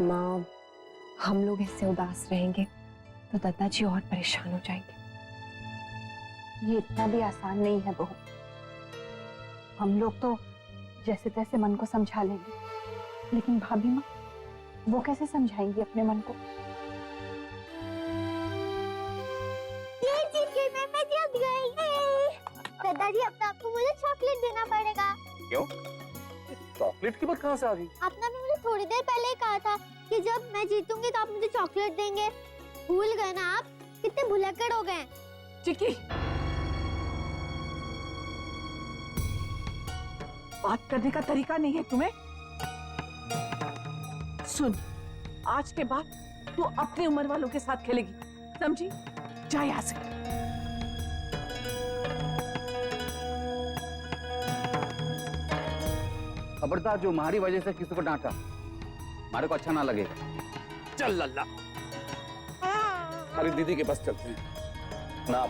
माँ, हम लोग इससे उदास रहेंगे तो दादाजी और परेशान हो जाएंगे। ये इतना भी आसान नहीं है बहू। हम लोग तो जैसे तैसे मन को समझा लेंगे, लेकिन भाभी माँ वो कैसे समझाएंगी अपने मन को? दादाजी अब तो आपको मुझे चॉकलेट देना पड़ेगा। क्यों? चॉकलेट की बात कहाँ से आ गई? आपने भी मुझे थोड़ी देर पहले ही कहा था कि जब मैं जीतूंगी तो आप मुझे चॉकलेट देंगे। भूल गए ना आप? कितने भुलक्कड़ हो गए। चिकी, बात करने का तरीका नहीं है तुम्हें? सुन, आज के बाद तू अपनी उम्र वालों के साथ खेलेगी, समझी? जा यहाँ से। खबरदार, जो हमारी वजह से किसी को डांटा, हमारे को अच्छा ना लगेगा। चल लल्ला, अरे दीदी के पास चलते हैं ना,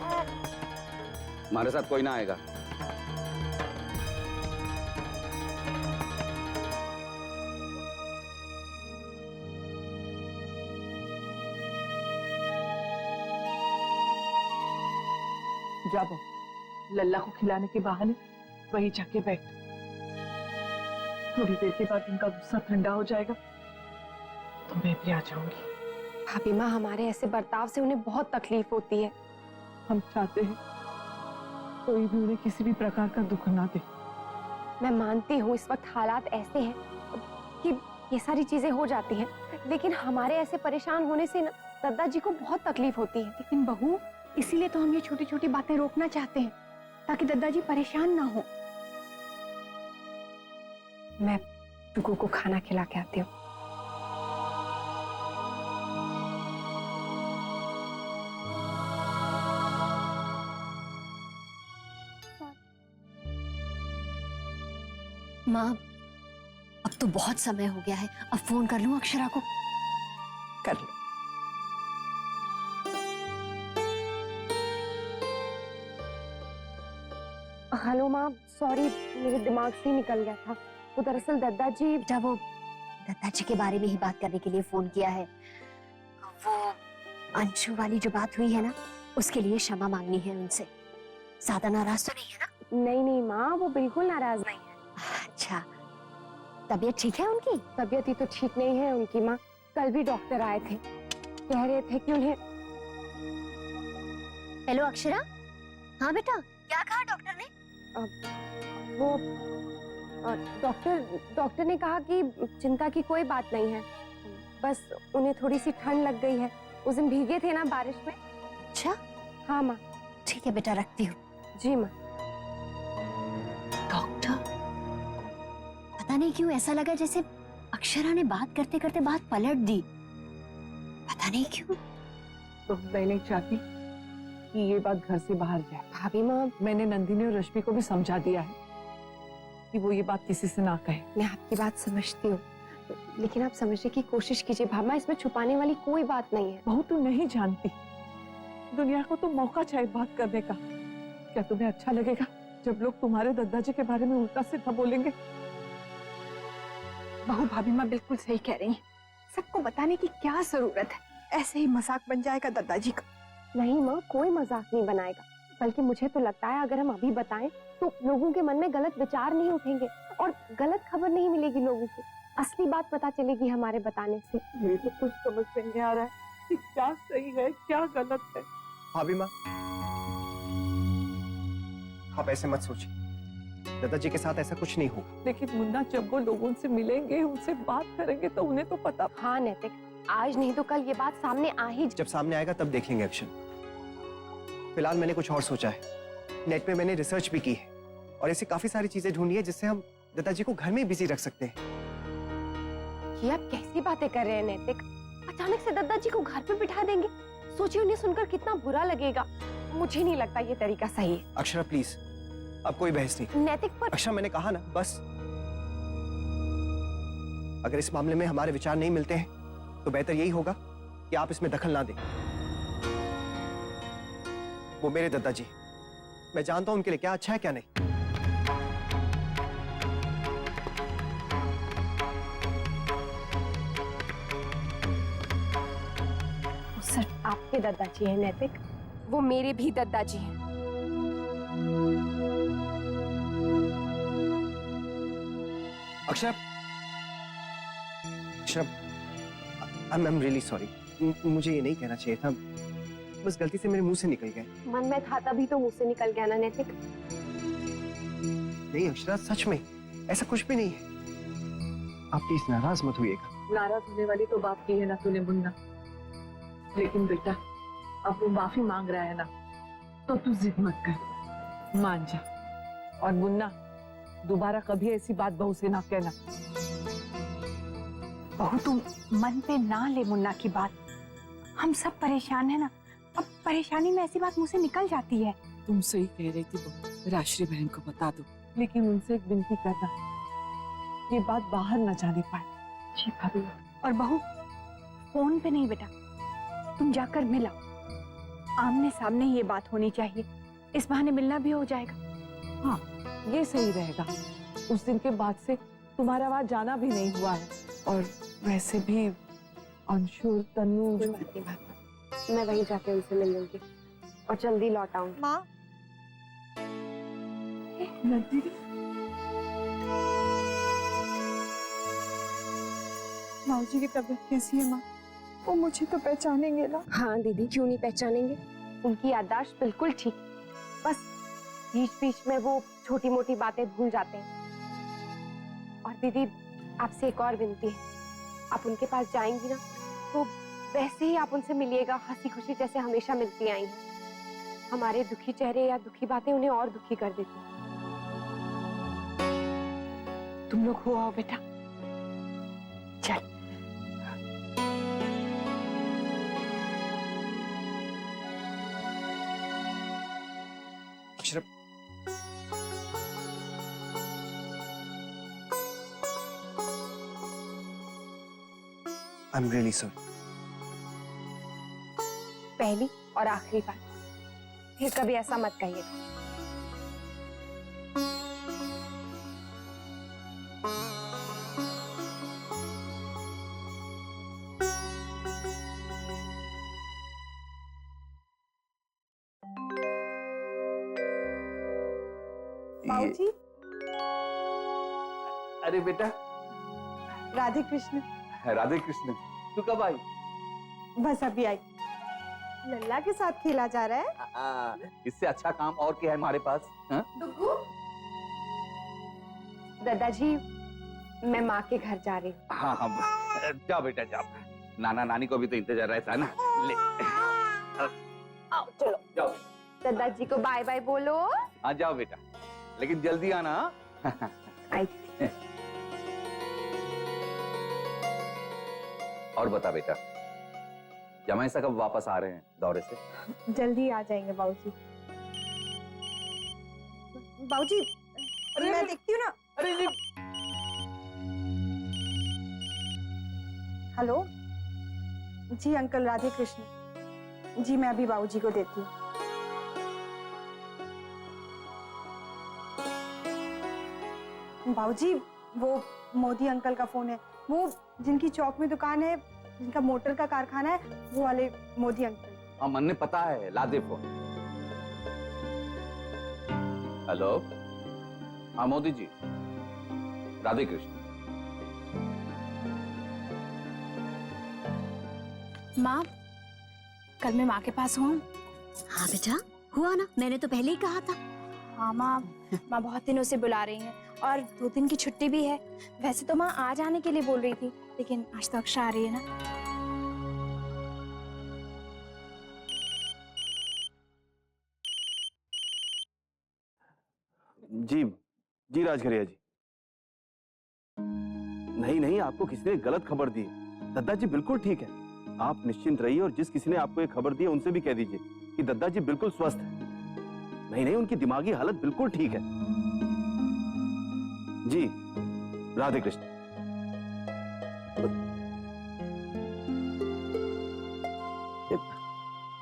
हमारे साथ कोई ना आएगा। जाओ, लल्ला को खिलाने के बहाने वही जाके बैठ। थोड़ी देर के बाद उनका गुस्सा ठंडा हो जाएगा तो मैं भी आ जाऊंगी। भाभी माँ, हमारे ऐसे बर्ताव से उन्हें बहुत तकलीफ होती है। हम चाहते हैं कोई भी उन्हें किसी भी प्रकार का दुख ना दे। मैं मानती हूँ इस वक्त हालात ऐसे हैं कि ये सारी चीजें हो जाती हैं, लेकिन हमारे ऐसे परेशान होने से ना दादाजी को बहुत तकलीफ होती है। लेकिन बहू, इसीलिए तो हम ये छोटी छोटी बातें रोकना चाहते हैं ताकि दादाजी परेशान ना हो। मैं टुकू को खाना खिला के आती हूँ। माँ, अब तो बहुत समय हो गया है, अब फोन कर लूं अक्षरा को? कर लो। हेलो माँ, सॉरी मेरे दिमाग से ही निकल गया था। वो दरअसल दादाजी, जब वो दादाजी के बारे में ही बात करने के लिए फोन किया है। वो अंशु वाली जो बात हुई है ना, उसके लिए क्षमा मांगनी है उनसे। ज्यादा नाराज तो नहीं है ना? नहीं नहीं माँ, वो बिल्कुल नाराज नहीं है। अच्छा, तबीयत ठीक है उनकी? तबीयत ही तो ठीक नहीं है उनकी माँ। कल भी डॉक्टर आए थे, कह रहे थे कि उन्हें। हेलो अक्षरा। हाँ बेटा, क्या कहा डॉक्टर ने? वो डॉक्टर ने कहा कि चिंता की कोई बात नहीं है, बस उन्हें थोड़ी सी ठंड लग गई है। उस दिन भीगे थे ना बारिश में। अच्छा, हाँ माँ। ठीक है बेटा, रखती हूँ। जी माँ। डॉक्टर, पता नहीं क्यों ऐसा लगा जैसे अक्षरा ने बात करते करते बात पलट दी। पता नहीं क्यों। तो मैं नहीं चाहती कि ये बात घर से बाहर जाए। भाभी माँ, मैंने नंदिनी और रश्मि को भी समझा दिया है कि वो ये बात किसी से ना कहे। मैं आपकी बात समझती हूँ, लेकिन आप समझने की कोशिश कीजिए भामा, इसमें छुपाने वाली कोई बात नहीं है। बहू, तू नहीं जानती, दुनिया को तो मौका चाहिए बात करने का। क्या तुम्हें अच्छा लगेगा जब लोग तुम्हारे दादाजी के बारे में उल्टा सीधा बोलेंगे? बहू, भाभी माँ बिल्कुल सही कह रही हैं। सबको बताने की क्या जरूरत है, ऐसे ही मजाक बन जाएगा दादाजी का। नहीं माँ, कोई मजाक नहीं बनाएगा, बल्कि मुझे तो लगता है अगर हम अभी बताएं तो लोगों के मन में गलत विचार नहीं उठेंगे और गलत खबर नहीं मिलेगी लोगों को। असली बात पता चलेगी हमारे बताने से। मुझे तो कुछ समझ में नहीं आ रहा है कि क्या सही है क्या गलत है। भाभी माँ, आप ऐसे मत सोचिए, दादाजी के साथ ऐसा कुछ नहीं होगा। लेकिन मुन्ना, जब वो लोगों से मिलेंगे, उनसे बात करेंगे तो उन्हें तो पता। हाँ नैतिक, आज नहीं तो कल ये बात सामने आ ही। जब सामने आएगा तब देखेंगे एक्शन। फिलहाल मैंने कुछ और सोचा है। नेट पे मैंने रिसर्च भी की है और ऐसी काफी सारी चीजें ढूंढी है जिससे हम दादाजी को घर में बिजी रख सकते हैं। ये आप कैसी बातें कर रहे हैं नैतिक? अचानक से दादाजी को घर पे बिठा देंगे, सोचिए उन्हें सुनकर कितना बुरा लगेगा। मुझे नहीं लगता ये तरीका सही है। अक्षरा प्लीज, अब कोई बहस नहीं। नैतिक पर अक्षरा, मैंने कहा ना, बस। अगर इस मामले में हमारे विचार नहीं मिलते हैं तो बेहतर यही होगा कि आप इसमें दखल ना दें। वो मेरे दादाजी, मैं जानता हूं उनके लिए क्या अच्छा है क्या नहीं। आपके दादाजी हैं नैतिक, वो मेरे भी दादाजी हैं। अक्षर, अक्षर, आई एम रियली सॉरी। मुझे ये नहीं कहना चाहिए था, बस गलती से मेरे मुंह से निकल गए। मन में था तभी तो मुंह से निकल गया ना नैतिक। नहीं अक्षरा, सच में ऐसा कुछ भी नहीं है। आप प्लीज नाराज मत होइएगा। नाराज होने वाली तो बात की है ना तूने मुन्ना, लेकिन बेटा अब वो माफी मांग रहा है ना, तो तू जिद मत कर, मान जा। और मुन्ना दोबारा कभी ऐसी बात बहू से ना कहना। बहू तुम मन पे ना ले मुन्ना की बात, हम सब परेशान है ना, अब परेशानी में ऐसी बात मुंह से निकल जाती है। तुम सही कह रही थी बहू, राष्ट्रीय बहन को बता दो, लेकिन उनसे एक विनती करना, ये बात बाहर न जाने पाए। जी भाभी। और बहू फोन पे नहीं बेटा, तुम जाकर मिलाओ, आमने सामने ये बात होनी चाहिए, इस बहाने मिलना भी हो जाएगा। हाँ ये सही रहेगा, उस दिन के बाद से तुम्हारा वहां जाना भी नहीं हुआ है। और वैसे भी अंशु तन्नू मैं वहीं जाके उनसे मिल लूंगी और जल्दी लौट आऊंगी। माँ माऊजी की तबीयत कैसी है माँ? वो मुझे तो पहचानेंगे ना? हाँ दीदी, क्यों नहीं पहचानेंगे, उनकी याददाश्त बिल्कुल ठीक, बस बीच बीच में वो छोटी मोटी बातें भूल जाते हैं। और दीदी आपसे एक और विनती है, आप उनके पास जाएंगी ना तो वैसे ही आप उनसे मिलिएगा, हंसी खुशी जैसे हमेशा मिलती आई हैं। हमारे दुखी चेहरे या दुखी बातें उन्हें और दुखी कर देती हैं। तुम लोग हो आओ बेटा, चल। अक्षर, आई एम रियली सॉरी। पहली और आखिरी बार, फिर कभी ऐसा मत कहिएगा। माऊजी, अरे बेटा, राधे कृष्ण। राधे कृष्ण, तू कब आई? बस अभी आई। लल्ला के साथ खेला जा रहा है? इससे अच्छा काम और क्या है हमारे पास? दादाजी मैं माँ के घर जा रही हूँ। हाँ हाँ जाओ बेटा जाओ, नाना नानी को भी तो इंतजार रहता है ना। ले आओ चलो, जाओ। दादाजी को बाय बाय बोलो। हाँ जाओ बेटा, लेकिन जल्दी आना। आई। और बता बेटा, जमाई साहब कब वापस आ रहे हैं दौरे से? जल्दी आ जाएंगे बाबूजी। बाबूजी मैं देखती हूँ ना। अरे हेलो जी अंकल, राधे कृष्ण जी, मैं अभी बाबूजी को देती हूँ। बाबूजी वो मोदी अंकल का फोन है, वो जिनकी चौक में दुकान है, जिनका मोटर का कारखाना है, वो वाले मोदी अंकल। हाँ मन ने पता है, ला दे फोन। हेलो, हाँ मोदी जी, राधे कृष्ण। माँ, कल मैं माँ के पास हूँ। हाँ बेटा, हुआ ना, मैंने तो पहले ही कहा था। हाँ माँ, माँ बहुत दिनों से बुला रही हैं और 2 दिन की छुट्टी भी है। वैसे तो माँ आज आने के लिए बोल रही थी, लेकिन आज तो अक्षा आ रही है ना। जी जी राजघरिया जी। नहीं नहीं, आपको किसी ने गलत खबर दी। दद्दा जी बिल्कुल ठीक है, आप निश्चिंत रहिए, और जिस किसी ने आपको ये खबर दी है उनसे भी कह दीजिए कि दद्दा जी बिल्कुल स्वस्थ है। नहीं नहीं, उनकी दिमागी हालत बिल्कुल ठीक है। जी राधे कृष्ण।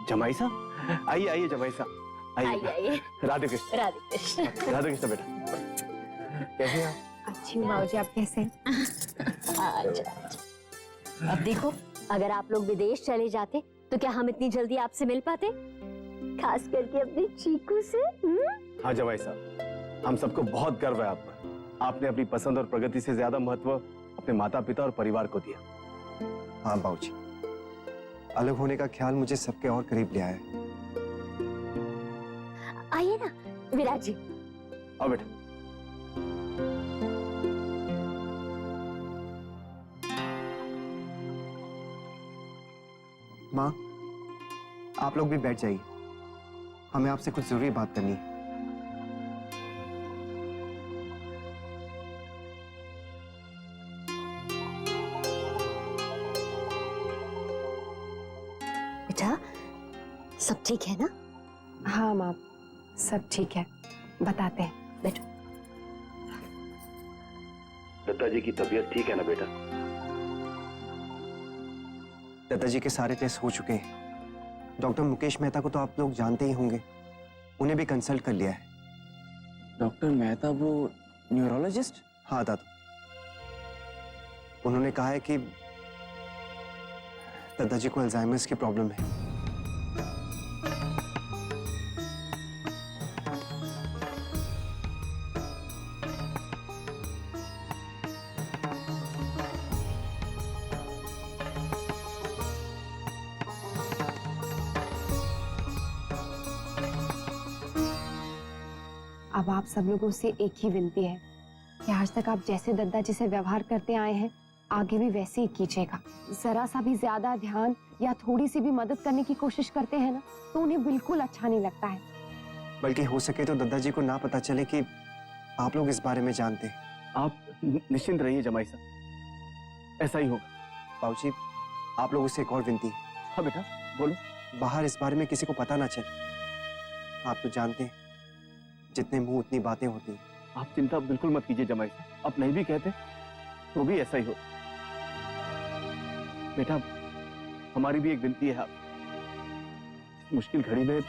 जमाई साहब आइए, आइए जमाई साहब आइए। राधे कृष्ण। राधे कृष्ण। राधे कृष्ण बेटा, कैसे हैं आप? अच्छी हूँ बाबूजी, आप कैसे हैं? अच्छा। अब देखो, अगर आप लोग विदेश चले जाते तो क्या हम इतनी जल्दी आपसे मिल पाते, खास करके अपने चीकू से? हाँ जवाई साहब, हम सबको बहुत गर्व है आप पर। आपने अपनी पसंद और प्रगति से ज्यादा महत्व अपने माता पिता और परिवार को दिया। हाँ बाबूजी, अलग होने का ख्याल मुझे सबके और करीब ले आया है। आइए ना विराट जी। आओ बेटा। माँ, आप लोग भी बैठ जाइए, हमें आपसे कुछ जरूरी बात करनी है। बेटा सब ठीक है ना? हाँ माँ, सब ठीक है, बताते हैं। बैठो। दत्ता जी की तबीयत ठीक है ना बेटा? दादाजी के सारे टेस्ट हो चुके हैं। डॉक्टर मुकेश मेहता को तो आप लोग जानते ही होंगे, उन्हें भी कंसल्ट कर लिया है। डॉक्टर मेहता वो न्यूरोलॉजिस्ट? हाँ दादा, उन्होंने कहा है कि दादाजी को अल्जाइमर्स की प्रॉब्लम है। अब आप सब लोगों से एक ही विनती है कि आज तक आप जैसे दद्दा जी से व्यवहार करते आए हैं, आगे भी वैसे ही कीजिएगा। जरा सा भी ज्यादा ध्यान या थोड़ी सी भी मदद करने की कोशिश करते हैं ना, तो उन्हें बिल्कुल अच्छा नहीं लगता है। बल्कि हो सके तो दादाजी को ना पता चले कि आप लोग इस बारे में जानते हैं। आप निश्चिंत रहिए जमाई साहब, ऐसा ही होगा। बाबूजी, आप लोगों से एक और विनती है। हाँ बेटा बोलो। बाहर इस बारे में किसी को पता ना चले। आप तो जानते हैं, जितने मुंह उतनी बातें होती हैं। आप चिंता बिल्कुल मत कीजिए जमाई साहब, आप नहीं भी कहते तो भी ऐसा ही हो। बेटा हमारी भी एक विनती है, आप मुश्किल घड़ी में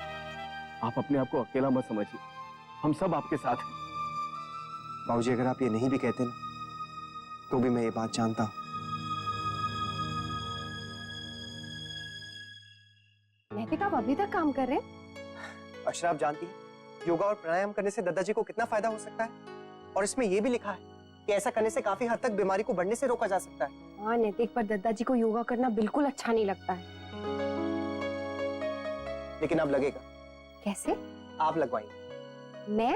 आप अपने आप को अकेला मत समझिए, हम सब आपके साथ हैं। बाबूजी, अगर आप ये नहीं भी कहते ना, तो भी मैं ये बात जानता हूँ। नैतिक, आप अभी तक काम कर रहे हैं? अक्षरा, आप जानती हैं योगा और प्राणायाम करने से दादाजी को कितना फायदा हो सकता है, और इसमें यह भी लिखा है कि ऐसा करने से काफी हद तक बीमारी को बढ़ने से रोका जा सकता है। हाँ नैतिक, पर दद्दा जी को योगा करना बिल्कुल अच्छा नहीं लगता है। लेकिन अब लगेगा। कैसे? आप लगवाएंगे। मैं?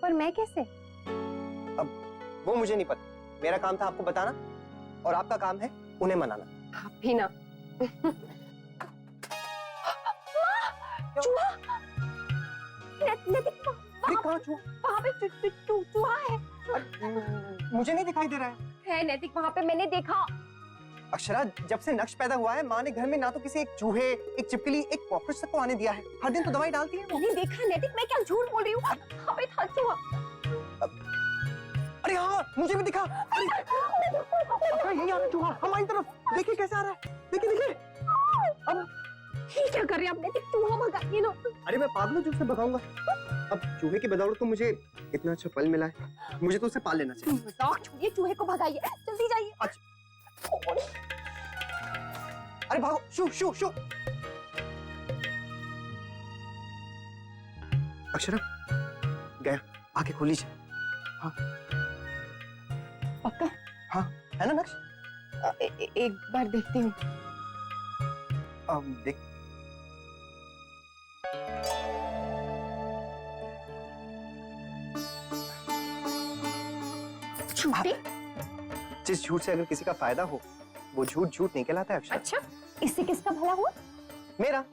पर मैं कैसे? अब वो मुझे नहीं पता, मेरा काम था आपको बताना, और आपका काम है उन्हें मनाना। आप भी ना। चूहा! नैतिक, वहाँ पे चूहा है। मुझे नहीं दिखाई दे रहा है। नैतिक, वहाँ पे मैंने देखा। अक्षरा, जब से नक्श पैदा हुआ है, माँ ने घर में ना तो किसी एक चूहे, एक चिपकली, एक कॉकरोच तक को आने दिया है। हर दिन तो दवाई डालती है। मैंने देखा नैतिक, मैं क्या झूठ बोल रही हूँ? वहाँ पे था चूहा। अरे हाँ, मुझे भी दिखा। अक्षरा, यही आ रहा है चूहा हमारी तरफ। देखिए कैसे आ रहा है, देखिए देखिए। अब ये क्या कर रहे हैं आप नैतिक? चूहा भगाइए ना। अरे मैं पागल हूँ जो उसे भगाऊंगा। अब चूहे की बदौलत तो मुझे इतना अच्छा फल मिला है, मुझे तो उसे पाल लेना चाहिए। मजाक छोड़िए, चूहे को भगाइए, जल्दी जाइए। अरे भागो, शू शू शू। अक्षरा गया, आके खोल लीजिए। हाँ पक्का? हाँ है ना नक्श? एक बार देखती हूँ। देख। झूठी? जिस झूठ से अगर किसी का फायदा हो, वो झूठ झूठ नहीं कहलाता है अक्षरा। अच्छा, इससे किसका भला हुआ? मेरा।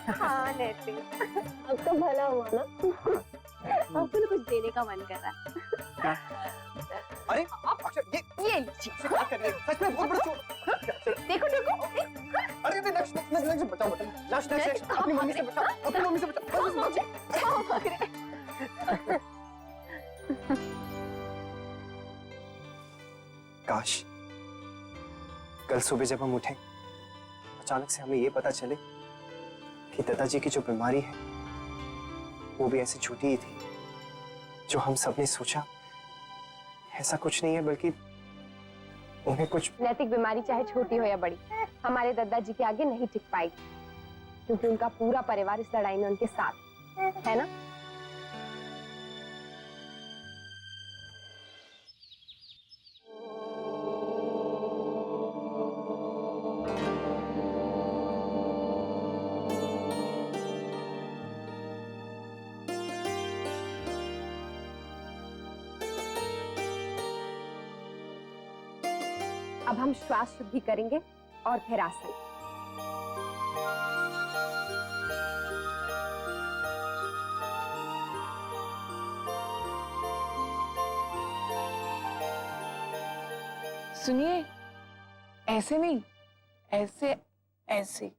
हाँ नैतिक, अब तो भला हुआ ना। अब तो कुछ देने का मन कर रहा है। अरे अक्षरा, ये लीजिए। क्या कर रही है? सच में बहुत बड़ा चोट। देखो देखो। अरे नक्श बचाओ, नक्श अपनी मम्मी से बचाओ, अपनी मम्मी से बचाओ। काश कल सुबह जब हम उठे, अचानक से हमें ये पता चले कि दादाजी की जो बीमारी है वो भी ऐसी झूठी ही थी जो हम सबने सोचा। ऐसा कुछ नहीं है, बल्कि उन्हें कुछ नैतिक बीमारी चाहे छोटी हो या बड़ी, हमारे दादाजी के आगे नहीं टिक पाएगी, क्योंकि उनका पूरा परिवार इस लड़ाई में उनके साथ है ना। अब हम श्वास शुद्धि करेंगे और फिर आसन। सुनिए, ऐसे नहीं, ऐसे ऐसे।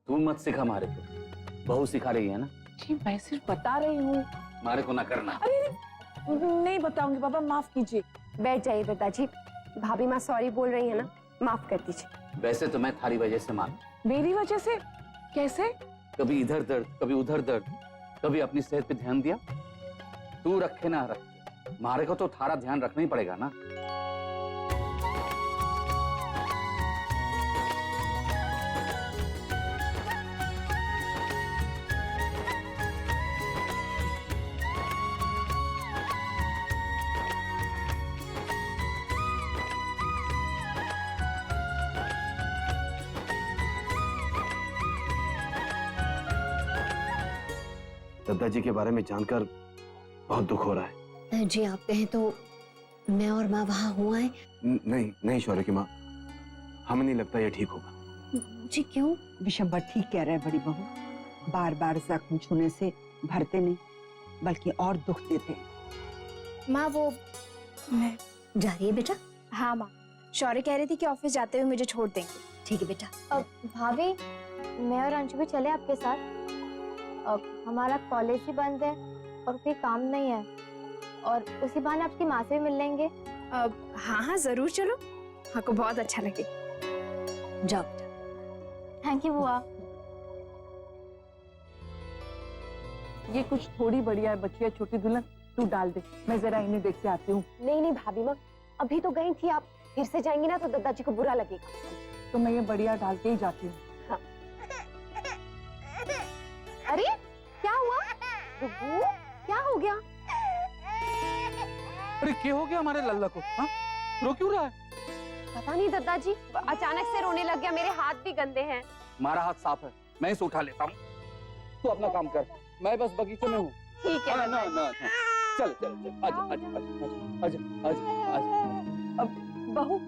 तू मत सिखा मारे को, बहू सिखा रही है ना। जी मैं सिर्फ बता रही हूँ। मारे को ना करना। अरे नहीं बताऊंगी बाबा, माफ कीजिए। बैठ जाइए दादाजी, भाभी माँ सॉरी बोल रही है ना, माफ कर दीजिए। वैसे तो मैं थारी वजह से मान, मेरी वजह से? कैसे? कभी इधर दर्द, कभी उधर दर्द, कभी अपनी सेहत पे ध्यान दिया। तू रखे ना रखे, मारे को तो थारा ध्यान रखना ही पड़ेगा ना। दादाजी के बारे में जानकर बहुत दुख हो रहा है। जी आप कहें तो मैं और माँ वहाँ हुआ है। नहीं नहीं शौर्य की माँ, हमें नहीं लगता ये ठीक होगा। जी क्यों? विशंबर ठीक कह रहे हैं बड़ी बहू, बार बार जख्म छूने से भरते नहीं बल्कि और दुख देते हैं। माँ वो मैं जा रही है बेटा? हाँ माँ, शौर्य कह रही थी कि ऑफिस जाते हुए मुझे छोड़ देंगे। ठीक है बेटा। अब भाभी, मैं और अंशु भी चले आपके साथ। अब हमारा कॉलेज ही बंद है और कोई काम नहीं है, और उसी बहाने आपकी माँ से भी मिल लेंगे। अब हाँ हाँ जरूर चलो, हाँ को बहुत अच्छा लगे। जाओ। थैंक यू बुआ। ये कुछ थोड़ी बढ़िया है बच्चिया, छोटी दुल्हन तू डाल दे, मैं जरा इन्हें देख के आती हूँ। नहीं नहीं भाभी माँ, अभी तो गई थी, आप फिर से जाएंगी ना तो दादाजी को बुरा लगेगा। तो मैं ये बढ़िया डाल के ही जाती हूँ। अरे क्या हुआ गुग्गू, क्या हो गया? अरे क्या हो गया हमारे लल्ला को? हाँ? रो क्यों रहा है? पता नहीं दादाजी, अचानक से रोने लग गया, मेरे हाथ भी गंदे हैं। हमारा हाथ साफ है, मैं इसे उठा लेता हूँ। तू अपना काम कर, मैं बस बगीचे में हूँ। ठीक है ना ना ना, चल चल चल, आजा आजा आजा आजा आजा आजा। अब बहू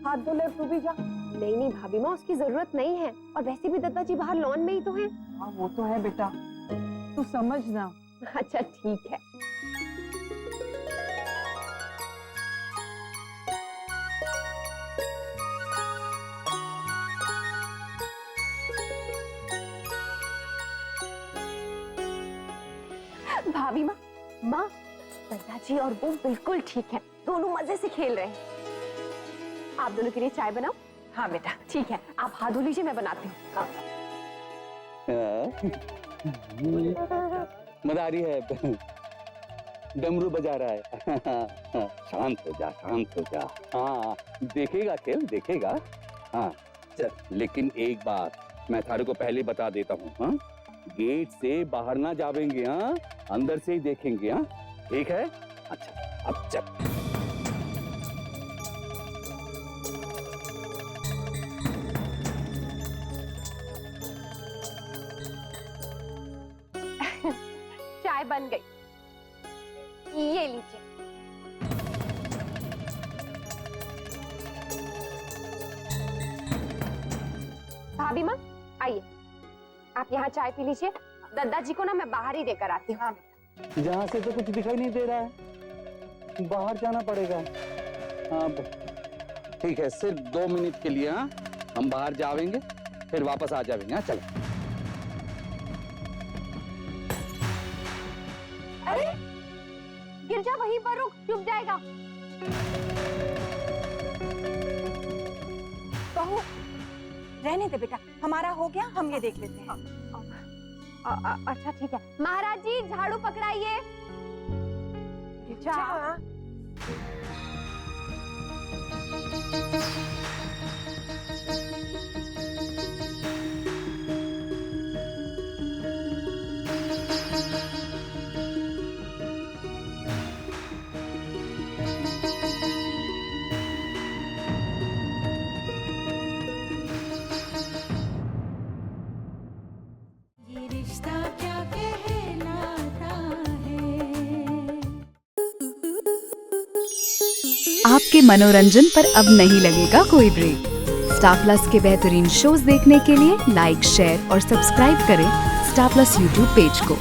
हाथ धो ले, तू भी जा। नहीं नहीं भाभी माँ, उसकी जरूरत नहीं है, और वैसे भी दादाजी बाहर लॉन में ही तो हैं। हाँ वो तो है बेटा, तू समझना। अच्छा ठीक है। भाभी माँ, माँ दादाजी और वो बिल्कुल ठीक है, दोनों मजे से खेल रहे हैं। आप दोनों के लिए चाय बनाओ? हाँ बेटा ठीक है, आप हाथ धो लीजिए, मैं बनाती हूँ। हाँ। मदारी है, डमरू बजा रहा है। शांत हो जा, शांत हो जा। हाँ देखेगा खेल, देखेगा। हाँ चल, लेकिन एक बात मैं थारे को पहले बता देता हूँ। हाँ गेट से बाहर ना जावेंगे, हाँ अंदर से ही देखेंगे। हाँ ठीक है? अच्छा अब चल। चाय बन गई, ये लीजिए। भाभी माँ आइए, आप यहाँ चाय पी लीजिए। दादाजी को ना मैं बाहर ही देकर आती हूँ। हाँ यहाँ से तो कुछ दिखाई नहीं दे रहा है, बाहर जाना पड़ेगा। हाँ ठीक है, सिर्फ 2 मिनट के लिए। हाँ हम बाहर जावेंगे, फिर वापस आ जाएंगे। हाँ चलो। अरे गिर जा, वहीं पर रुक, चुप जाएगा। बहू रहने दे बेटा, हमारा हो गया, हम ये देख लेते हैं। अच्छा ठीक है। महाराज जी झाड़ू पकड़ाइए। जा। आपके मनोरंजन पर अब नहीं लगेगा कोई ब्रेक। स्टार प्लस के बेहतरीन शोज देखने के लिए लाइक, शेयर और सब्सक्राइब करें स्टार प्लस यूट्यूब पेज को।